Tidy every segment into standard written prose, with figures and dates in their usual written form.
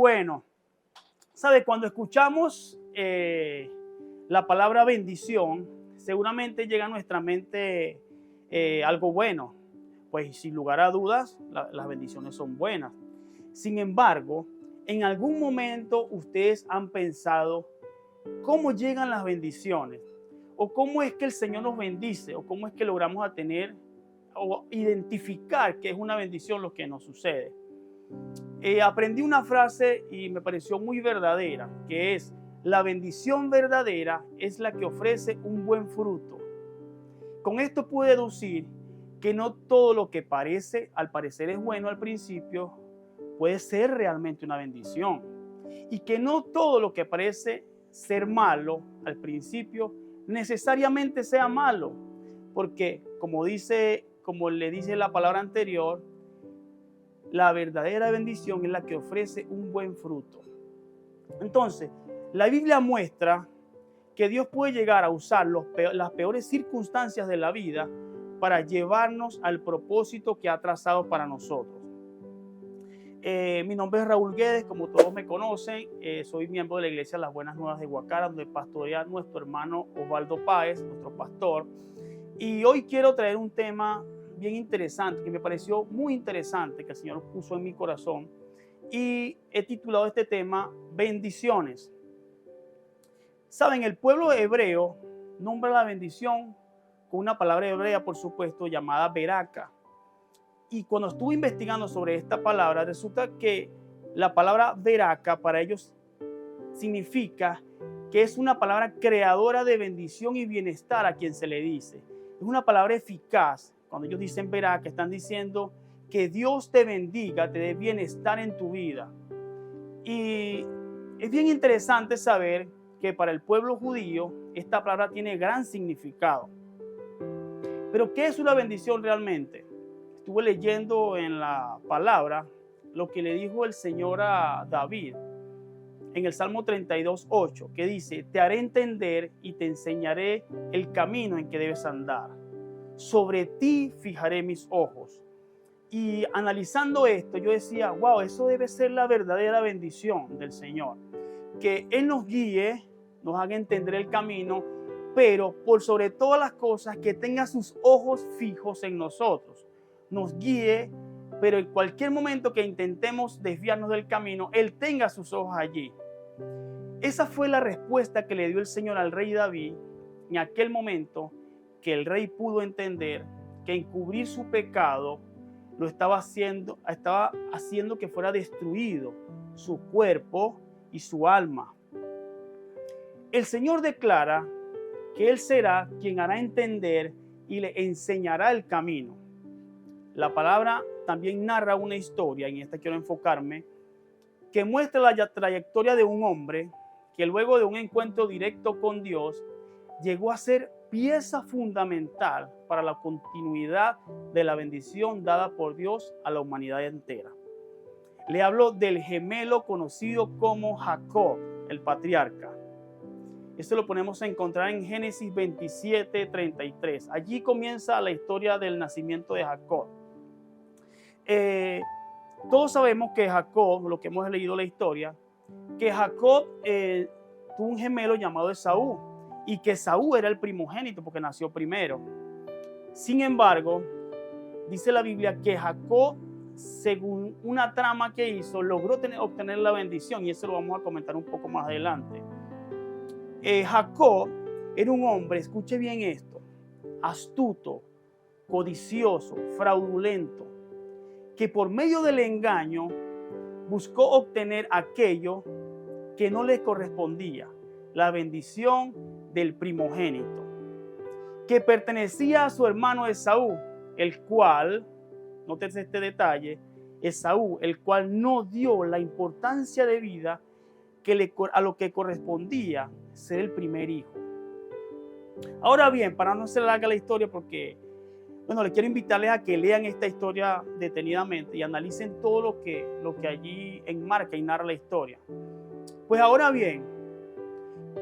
bueno. ¿Sabe? Cuando escuchamos la palabra bendición, seguramente llega a nuestra mente algo bueno. Pues sin lugar a dudas, las bendiciones son buenas. Sin embargo, en algún momento ustedes han pensado cómo llegan las bendiciones, o cómo es que el Señor nos bendice, o cómo es que logramos a tener o identificar que es una bendición lo que nos sucede. Aprendí una frase y me pareció muy verdadera, que es: la bendición verdadera es la que ofrece un buen fruto. Con esto pude deducir que no todo lo que al parecer es bueno al principio, puede ser realmente una bendición. Y que no todo lo que parece ser malo al principio, necesariamente sea malo. Porque, como le dice la palabra anterior, la verdadera bendición es la que ofrece un buen fruto. Entonces, la Biblia muestra que Dios puede llegar a usar las peores circunstancias de la vida para llevarnos al propósito que ha trazado para nosotros. Mi nombre es Raúl Guedes, como todos me conocen. Soy miembro de la Iglesia Las Buenas Nuevas de Guacara, donde pastorea nuestro hermano Osvaldo Páez, nuestro pastor. Y hoy quiero traer un tema bien interesante, que me pareció muy interesante, que el Señor puso en mi corazón. Y he titulado este tema Bendiciones. Saben, el pueblo hebreo nombra la bendición con una palabra hebrea, por supuesto, llamada beraka. Y cuando estuve investigando sobre esta palabra, resulta que la palabra beraka para ellos significa que es una palabra creadora de bendición y bienestar a quien se le dice. Es una palabra eficaz. Cuando ellos dicen beraka, están diciendo que Dios te bendiga, te dé bienestar en tu vida. Y es bien interesante saber que para el pueblo judío esta palabra tiene gran significado. Pero ¿qué es una bendición realmente? Estuve leyendo en la palabra lo que le dijo el Señor a David en el Salmo 32:8, que dice: te haré entender y te enseñaré el camino en que debes andar. Sobre ti fijaré mis ojos. Y analizando esto, yo decía, wow, eso debe ser la verdadera bendición del Señor. Que Él nos guíe, nos haga entender el camino, pero por sobre todas las cosas, que tenga sus ojos fijos en nosotros. Nos guíe, pero en cualquier momento que intentemos desviarnos del camino, Él tenga sus ojos allí. Esa fue la respuesta que le dio el Señor al rey David en aquel momento, que el rey pudo entender que encubrir su pecado lo estaba haciendo que fuera destruido su cuerpo y su alma. El Señor declara que Él será quien hará entender y le enseñará el camino. La palabra también narra una historia, y en esta quiero enfocarme, que muestra la trayectoria de un hombre que luego de un encuentro directo con Dios llegó a ser pieza fundamental para la continuidad de la bendición dada por Dios a la humanidad entera. Le hablo del gemelo conocido como Jacob, el patriarca. Esto lo podemos encontrar en Génesis 27:33. Allí comienza la historia del nacimiento de Jacob. Todos sabemos que Jacob, lo que hemos leído la historia, que Jacob tuvo un gemelo llamado Esaú, y que Esaú era el primogénito porque nació primero. Sin embargo, dice la Biblia que Jacob, según una trama que hizo, logró obtener la bendición, y eso lo vamos a comentar un poco más adelante. Jacob era un hombre, escuche bien esto, astuto, codicioso, fraudulento, que por medio del engaño buscó obtener aquello que no le correspondía, la bendición del primogénito, que pertenecía a su hermano Esaú, el cual, nótese este detalle, Esaú, el cual no dio la importancia de vida a lo que correspondía ser el primer hijo. Ahora bien, para no ser larga la historia, porque les quiero invitarles a que lean esta historia detenidamente y analicen todo lo que allí enmarca y narra la historia. Pues ahora bien,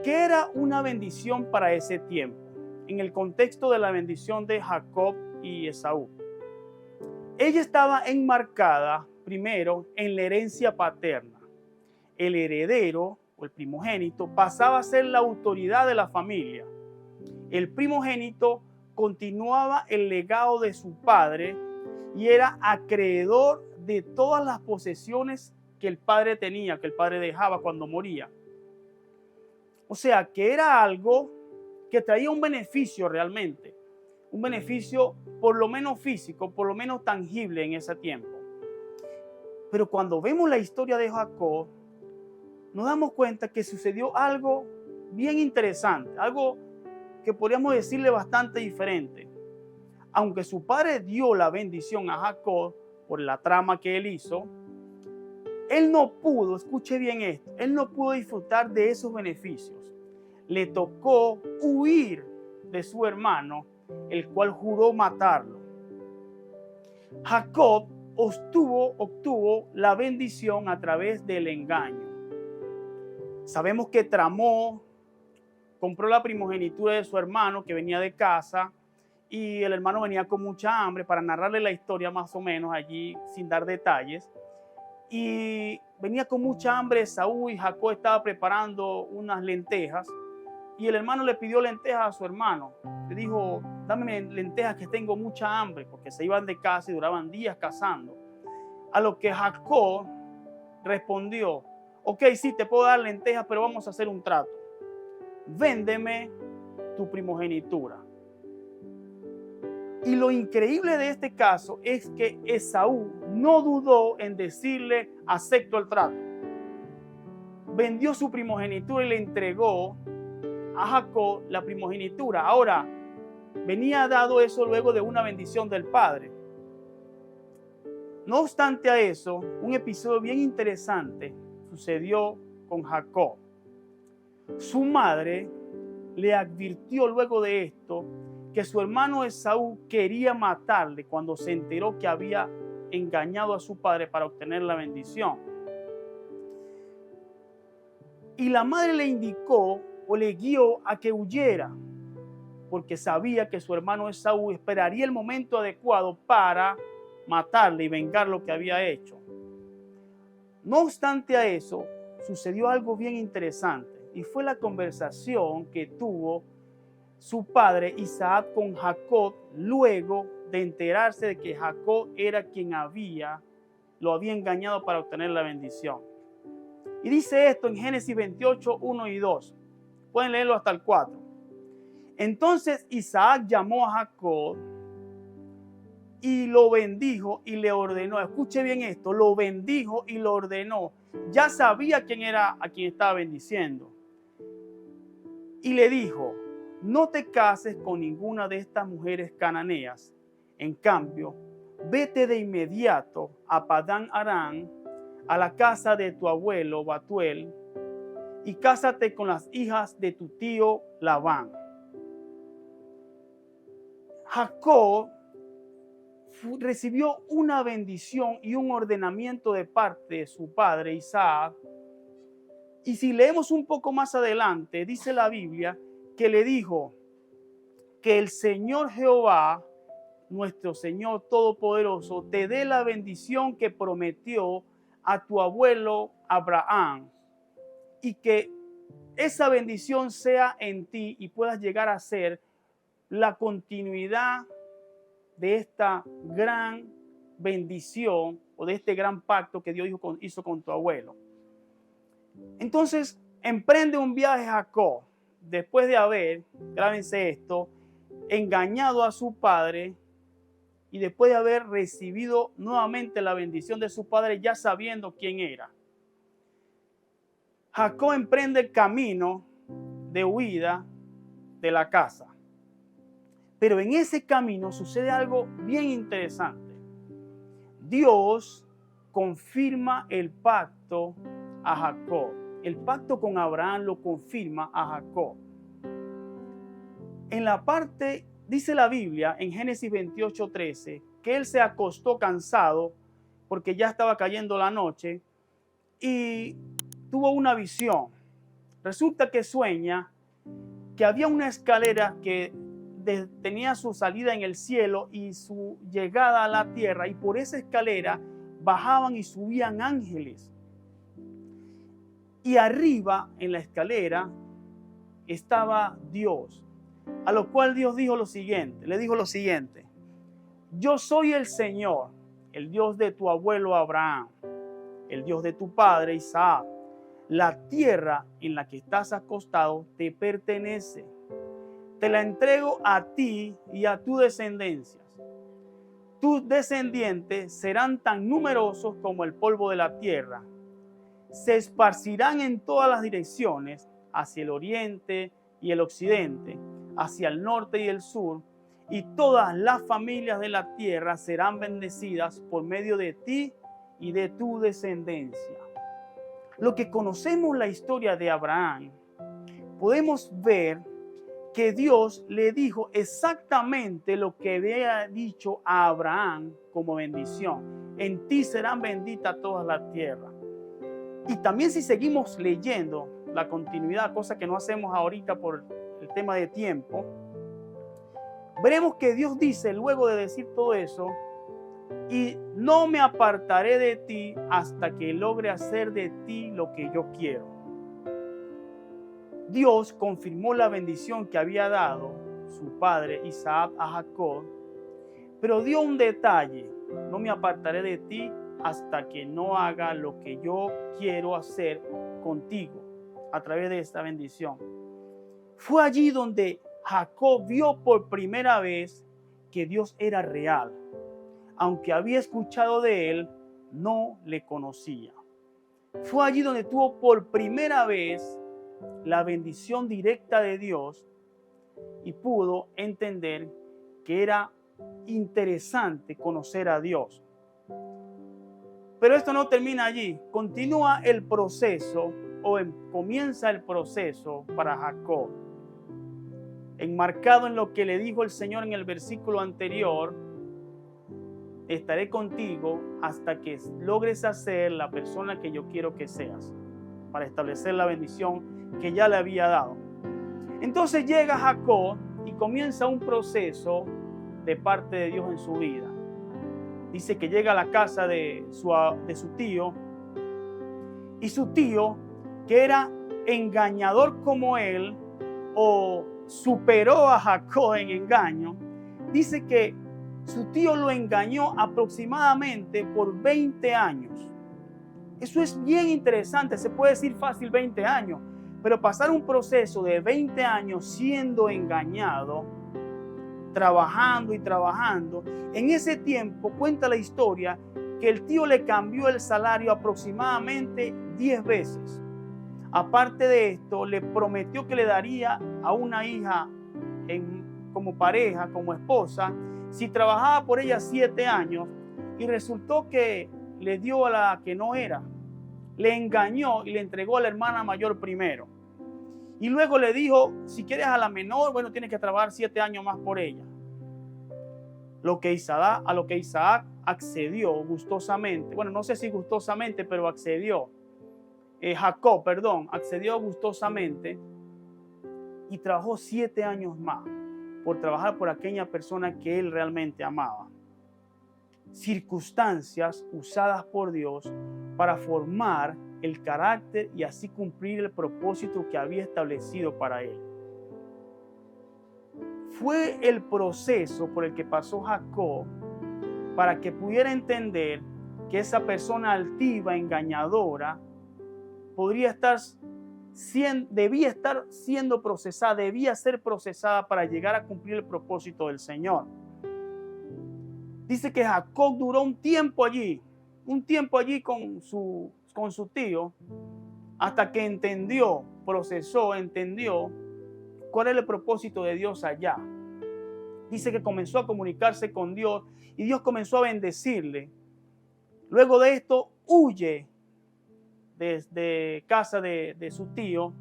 ¿qué era una bendición para ese tiempo? En el contexto de la bendición de Jacob y Esaú. Ella estaba enmarcada primero en la herencia paterna. el heredero o el primogénito pasaba a ser la autoridad de la familia. El primogénito continuaba el legado de su padre y era acreedor de todas las posesiones que el padre tenía, que el padre dejaba cuando moría. O sea, que era algo que traía un beneficio realmente, un beneficio por lo menos físico, por lo menos tangible en ese tiempo. Pero cuando vemos la historia de Jacob, nos damos cuenta que sucedió algo bien interesante, algo que podríamos decirle bastante diferente. Aunque su padre dio la bendición a Jacob por la trama que él hizo, él no pudo, escuche bien esto, él no pudo disfrutar de esos beneficios. Le tocó huir de su hermano, el cual juró matarlo. Jacob obtuvo la bendición a través del engaño. Sabemos que tramó, compró la primogenitura de su hermano que venía de casa y el hermano venía con mucha hambre, para narrarle la historia más o menos allí sin dar detalles. Y venía con mucha hambre Esaú y Jacob estaba preparando unas lentejas y el hermano le pidió lentejas a su hermano. Le dijo, dame lentejas que tengo mucha hambre, porque se iban de casa y duraban días cazando. A lo que Jacob respondió, ok, sí, te puedo dar lentejas, pero vamos a hacer un trato. Véndeme tu primogenitura. Y lo increíble de este caso es que Esaú no dudó en decirle, acepto el trato. Vendió su primogenitura y le entregó a Jacob la primogenitura. Ahora, venía dado eso luego de una bendición del padre. No obstante a eso, un episodio bien interesante sucedió con Jacob. Su madre le advirtió luego de esto que su hermano Esaú quería matarle cuando se enteró que había engañado a su padre para obtener la bendición. Y la madre le indicó o le guió a que huyera, porque sabía que su hermano Esaú esperaría el momento adecuado para matarle y vengar lo que había hecho. No obstante a eso, sucedió algo bien interesante y fue la conversación que tuvo su padre Isaac con Jacob luego de enterarse de que Jacob era quien lo había engañado para obtener la bendición. Y dice esto en Génesis 28, 1 y 2. Pueden leerlo hasta el 4. Entonces Isaac llamó a Jacob y lo bendijo y le ordenó. Escuche bien esto, lo bendijo y lo ordenó. Ya sabía quién era a quien estaba bendiciendo. Y le dijo, no te cases con ninguna de estas mujeres cananeas. En cambio, vete de inmediato a Padán Aram, a la casa de tu abuelo Batuel, y cásate con las hijas de tu tío Labán. Jacob recibió una bendición y un ordenamiento de parte de su padre Isaac. Y si leemos un poco más adelante, dice la Biblia que le dijo que el Señor Jehová, nuestro Señor Todopoderoso, te dé la bendición que prometió a tu abuelo Abraham, y que esa bendición sea en ti y puedas llegar a ser la continuidad de esta gran bendición o de este gran pacto que Dios hizo con tu abuelo. Entonces emprende un viaje Jacob después de haber, grábense esto, engañado a su padre y después de haber recibido nuevamente la bendición de su padre ya sabiendo quién era. Jacob emprende el camino de huida de la casa. Pero en ese camino sucede algo bien interesante. Dios confirma el pacto a Jacob. El pacto con Abraham lo confirma a Jacob. En la parte, dice la Biblia en Génesis 28:13, que él se acostó cansado porque ya estaba cayendo la noche y tuvo una visión. Resulta que sueña que había una escalera que tenía su salida en el cielo y su llegada a la tierra, y por esa escalera bajaban y subían ángeles. Y arriba, en la escalera, estaba Dios. A lo cual Dios dijo lo siguiente, le dijo lo siguiente: yo soy el Señor, el Dios de tu abuelo Abraham, el Dios de tu padre Isaac. La tierra en la que estás acostado te pertenece. Te la entrego a ti y a tu descendencia. Tus descendientes serán tan numerosos como el polvo de la tierra. Se esparcirán en todas las direcciones, hacia el oriente y el occidente, hacia el norte y el sur, y todas las familias de la tierra serán bendecidas por medio de ti y de tu descendencia. Lo que conocemos la historia de Abraham, podemos ver que Dios le dijo exactamente lo que había dicho a Abraham como bendición. En ti serán benditas todas las tierras. Y también si seguimos leyendo la continuidad, cosa que no hacemos ahorita por el tema de tiempo, veremos que Dios dice, luego de decir todo eso, y no me apartaré de ti hasta que logre hacer de ti lo que yo quiero. Dios confirmó la bendición que había dado su padre Isaac a Jacob, pero dio un detalle: no me apartaré de ti hasta que no haga lo que yo quiero hacer contigo a través de esta bendición. Fue allí donde Jacob vio por primera vez que Dios era real. Aunque había escuchado de él, no le conocía. Fue allí donde tuvo por primera vez la bendición directa de Dios y pudo entender que era interesante conocer a Dios. Pero esto no termina allí. Continúa el proceso comienza el proceso para Jacob. Enmarcado en lo que le dijo el Señor en el versículo anterior: estaré contigo hasta que logres hacer la persona que yo quiero que seas, para establecer la bendición que ya le había dado. Entonces llega Jacob y comienza un proceso de parte de Dios en su vida. Dice que llega a la casa de su tío, y su tío, que era engañador como él, o superó a Jacob en engaño, dice que su tío lo engañó aproximadamente por 20 años. Eso es bien interesante, se puede decir fácil 20 años, pero pasar un proceso de 20 años siendo engañado, trabajando y trabajando, en ese tiempo cuenta la historia que el tío le cambió el salario aproximadamente 10 veces. Aparte de esto, le prometió que le daría a una hija como pareja, como esposa, si trabajaba por ella 7 años, y resultó que le dio a la que no era. Le engañó y le entregó a la hermana mayor primero. Y luego le dijo, si quieres a la menor, bueno, tienes que trabajar 7 años más por ella. A lo que Isaac accedió gustosamente. Bueno, no sé si gustosamente, pero accedió. Jacob, accedió gustosamente y trabajó 7 años más por trabajar por aquella persona que él realmente amaba. Circunstancias usadas por Dios para formar el carácter y así cumplir el propósito que había establecido para él. Fue el proceso por el que pasó Jacob para que pudiera entender que esa persona altiva, engañadora, debía ser procesada para llegar a cumplir el propósito del Señor. Dice que Jacob duró un tiempo allí con su tío, hasta que entendió cuál era el propósito de Dios allá. Dice que comenzó a comunicarse con Dios y Dios comenzó a bendecirle. Luego de esto huye desde casa de su tío,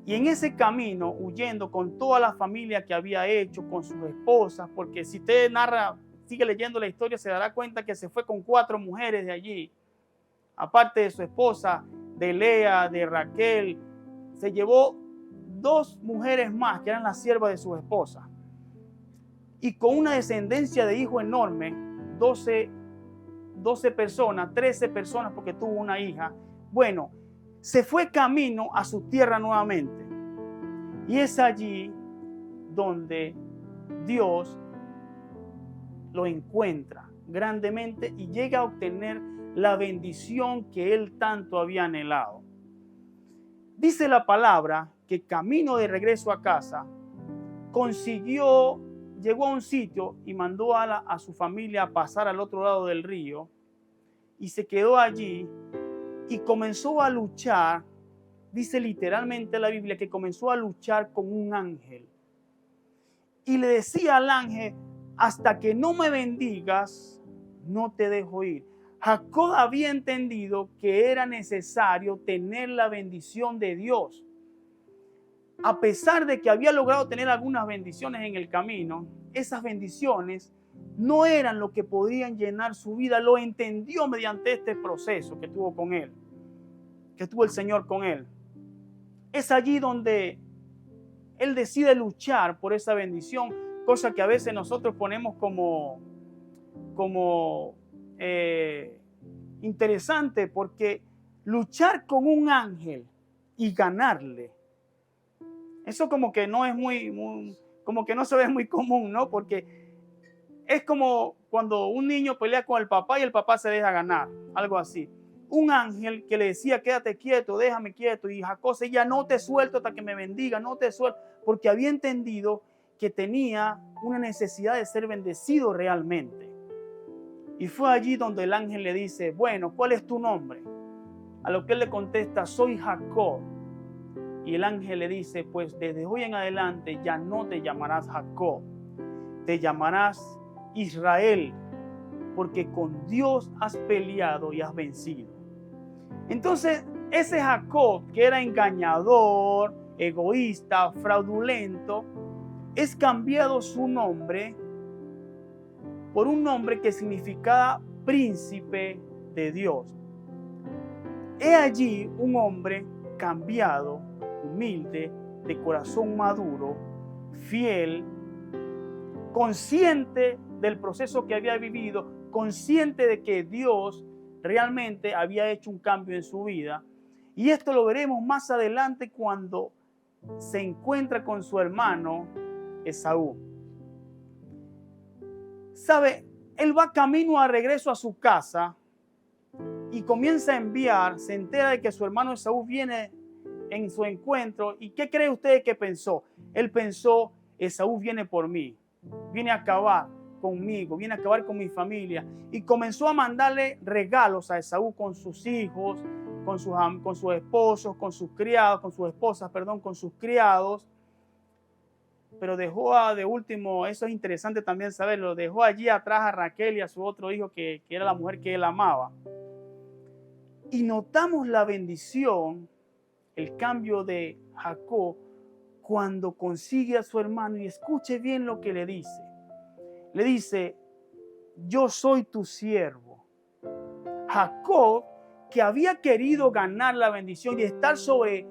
y en ese camino, huyendo con toda la familia que había hecho, con sus esposas, porque si usted sigue leyendo la historia, se dará cuenta que se fue con 4 mujeres de allí, aparte de su esposa, de Lea, de Raquel, se llevó 2 mujeres más que eran las siervas de su esposa, y con una descendencia de hijos enorme, 12 personas, 13 personas porque tuvo una hija. Bueno, se fue camino a su tierra nuevamente. Y es allí donde Dios lo encuentra grandemente y llega a obtener la bendición que él tanto había anhelado. Dice la palabra que camino de regreso a casa, llegó a un sitio y mandó a su familia a pasar al otro lado del río y se quedó allí y comenzó a luchar. Dice literalmente la Biblia que comenzó a luchar con un ángel. Y le decía al ángel, hasta que no me bendigas, no te dejo ir. Jacob había entendido que era necesario tener la bendición de Dios. A pesar de que había logrado tener algunas bendiciones en el camino, esas bendiciones no eran lo que podían llenar su vida. Lo entendió mediante este proceso que tuvo con él, que tuvo el Señor con él. Es allí donde él decide luchar por esa bendición, cosa que a veces nosotros ponemos como interesante, porque luchar con un ángel y ganarle, eso como que no es como que no se ve muy común, ¿no? Porque es como cuando un niño pelea con el papá y el papá se deja ganar, algo así. Un ángel que le decía, quédate quieto, déjame quieto, y Jacob seguía, no te suelto hasta que me bendiga, no te suelto, porque había entendido que tenía una necesidad de ser bendecido realmente. Y fue allí donde el ángel le dice, bueno, ¿cuál es tu nombre? A lo que él le contesta, soy Jacob. Y el ángel le dice, pues desde hoy en adelante ya no te llamarás Jacob, te llamarás Israel, porque con Dios has peleado y has vencido. Entonces, ese Jacob, que era engañador, egoísta, fraudulento, es cambiado su nombre por un nombre que significaba príncipe de Dios. He allí un hombre cambiado, humilde, de corazón maduro, fiel, consciente del proceso que había vivido, consciente de que Dios realmente había hecho un cambio en su vida. Y esto lo veremos más adelante cuando se encuentra con su hermano Esaú. ¿Sabe? Él va camino a regreso a su casa y comienza a enviar, se entera de que su hermano Esaú viene en su encuentro. ¿Y qué cree usted que pensó? Él pensó, Esaú viene por mí, viene a acabar conmigo, viene a acabar con mi familia. Y comenzó a mandarle regalos a Esaú con sus hijos, con sus esposos, con sus criados, con sus esposas, perdón, con sus criados. Pero dejó de último, eso es interesante también saberlo, dejó allí atrás a Raquel y a su otro hijo que era la mujer que él amaba. Y notamos la bendición, el cambio de Jacob cuando consigue a su hermano, y escuche bien lo que le dice. Le dice, yo soy tu siervo. Jacob, que había querido ganar la bendición y estar sobre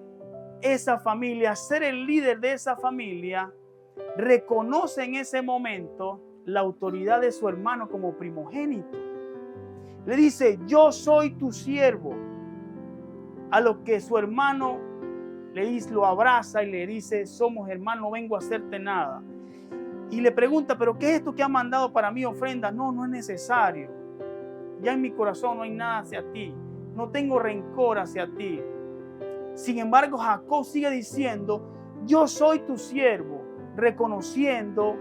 esa familia, ser el líder de esa familia, reconoce en ese momento la autoridad de su hermano como primogénito. Le dice, yo soy tu siervo. A lo que su hermano lo abraza y le dice, somos hermanos, no vengo a hacerte nada. Y le pregunta, pero ¿qué es esto que ha mandado para mí ofrenda? No, no es necesario. Ya en mi corazón no hay nada hacia ti. No tengo rencor hacia ti. Sin embargo, Jacob sigue diciendo, yo soy tu siervo, reconociendo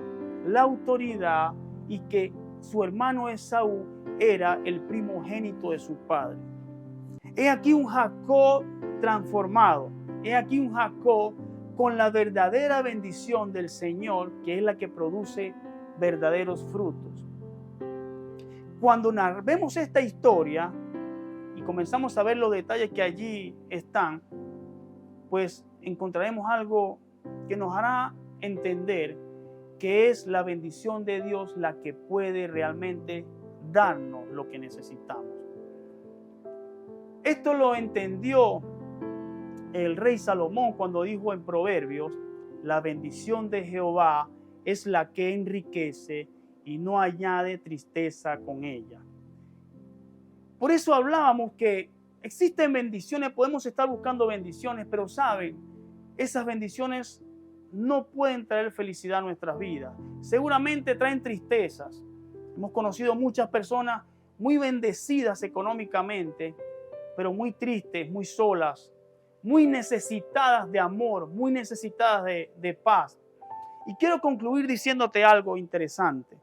la autoridad y que su hermano Esaú era el primogénito de su padre. He aquí un Jacob transformado. He aquí un Jacob con la verdadera bendición del Señor, que es la que produce verdaderos frutos. Cuando vemos esta historia y comenzamos a ver los detalles que allí están, pues encontraremos algo que nos hará entender que es la bendición de Dios la que puede realmente darnos lo que necesitamos. Esto lo entendió el rey Salomón cuando dijo en Proverbios, la bendición de Jehová es la que enriquece y no añade tristeza con ella. Por eso hablábamos que existen bendiciones, podemos estar buscando bendiciones, pero saben, esas bendiciones no pueden traer felicidad a nuestras vidas. Seguramente traen tristezas. Hemos conocido muchas personas muy bendecidas económicamente, pero muy tristes, muy solas, muy necesitadas de amor, muy necesitadas de paz. Y quiero concluir diciéndote algo interesante.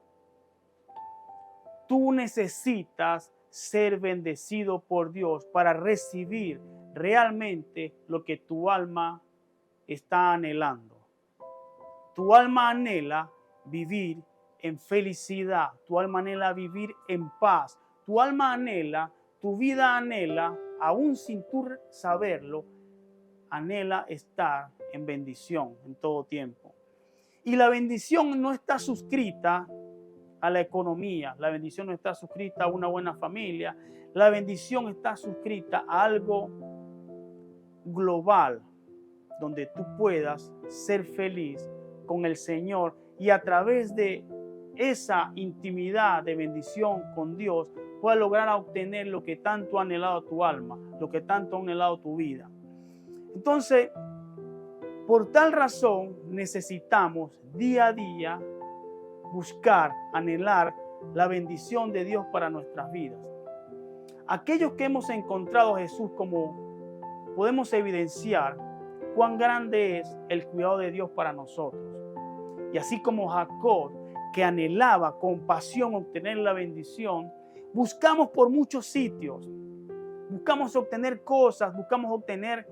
Tú necesitas ser bendecido por Dios para recibir realmente lo que tu alma está anhelando. Tu alma anhela vivir en felicidad, tu alma anhela vivir en paz, tu alma anhela, tu vida anhela, aún sin tú saberlo, anhela estar en bendición en todo tiempo. Y la bendición no está suscrita a la economía, la bendición no está suscrita a una buena familia, la bendición está suscrita a algo global, donde tú puedas ser feliz con el Señor y a través de esa intimidad de bendición con Dios puedas lograr obtener lo que tanto ha anhelado tu alma, lo que tanto ha anhelado tu vida. Entonces, por tal razón necesitamos día a día buscar, anhelar la bendición de Dios para nuestras vidas. Aquellos que hemos encontrado a Jesús, como podemos evidenciar cuán grande es el cuidado de Dios para nosotros. Y así como Jacob, que anhelaba con pasión obtener la bendición, buscamos por muchos sitios, buscamos obtener cosas, buscamos obtener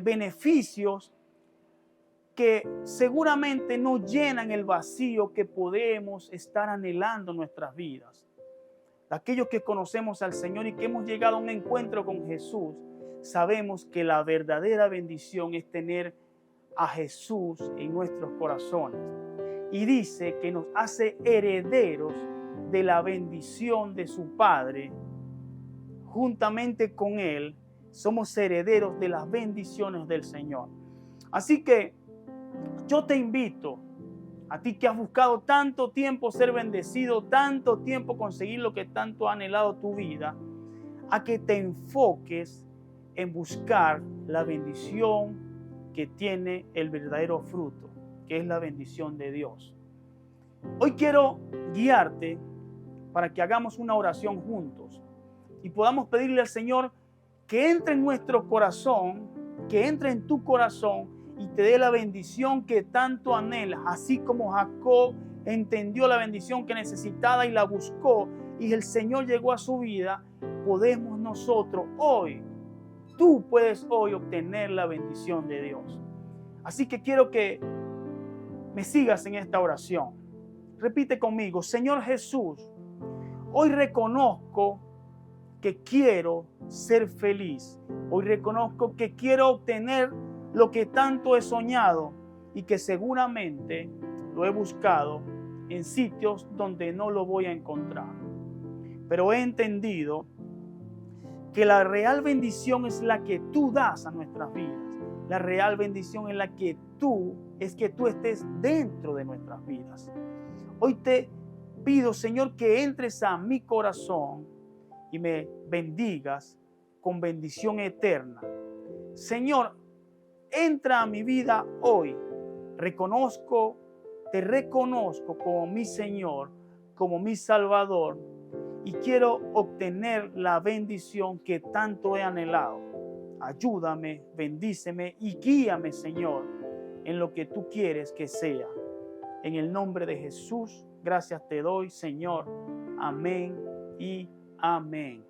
beneficios que seguramente no llenan el vacío que podemos estar anhelando en nuestras vidas. Aquellos que conocemos al Señor y que hemos llegado a un encuentro con Jesús, sabemos que la verdadera bendición es tener a Jesús en nuestros corazones. Y dice que nos hace herederos de la bendición de su Padre. Juntamente con Él, somos herederos de las bendiciones del Señor. Así que yo te invito, a ti que has buscado tanto tiempo ser bendecido, tanto tiempo conseguir lo que tanto ha anhelado tu vida, a que te enfoques en buscar la bendición que tiene el verdadero fruto, que es la bendición de Dios. Hoy quiero guiarte para que hagamos una oración juntos y podamos pedirle al Señor que entre en nuestro corazón, que entre en tu corazón y te dé la bendición que tanto anhelas, así como Jacob entendió la bendición que necesitaba y la buscó y el Señor llegó a su vida. Podemos nosotros hoy, tú puedes hoy obtener la bendición de Dios. Así que quiero que me sigas en esta oración. Repite conmigo: Señor Jesús, hoy reconozco que quiero ser feliz. Hoy reconozco que quiero obtener lo que tanto he soñado y que seguramente lo he buscado en sitios donde no lo voy a encontrar. Pero he entendido que la real bendición es la que tú das a nuestras vidas. La real bendición es la que tú estés dentro de nuestras vidas. Hoy te pido, Señor, que entres a mi corazón y me bendigas con bendición eterna. Señor, entra a mi vida hoy. Te reconozco como mi Señor, como mi Salvador, y quiero obtener la bendición que tanto he anhelado. Ayúdame, bendíceme y guíame, Señor, en lo que tú quieres que sea. En el nombre de Jesús, gracias te doy, Señor. Amén y amén.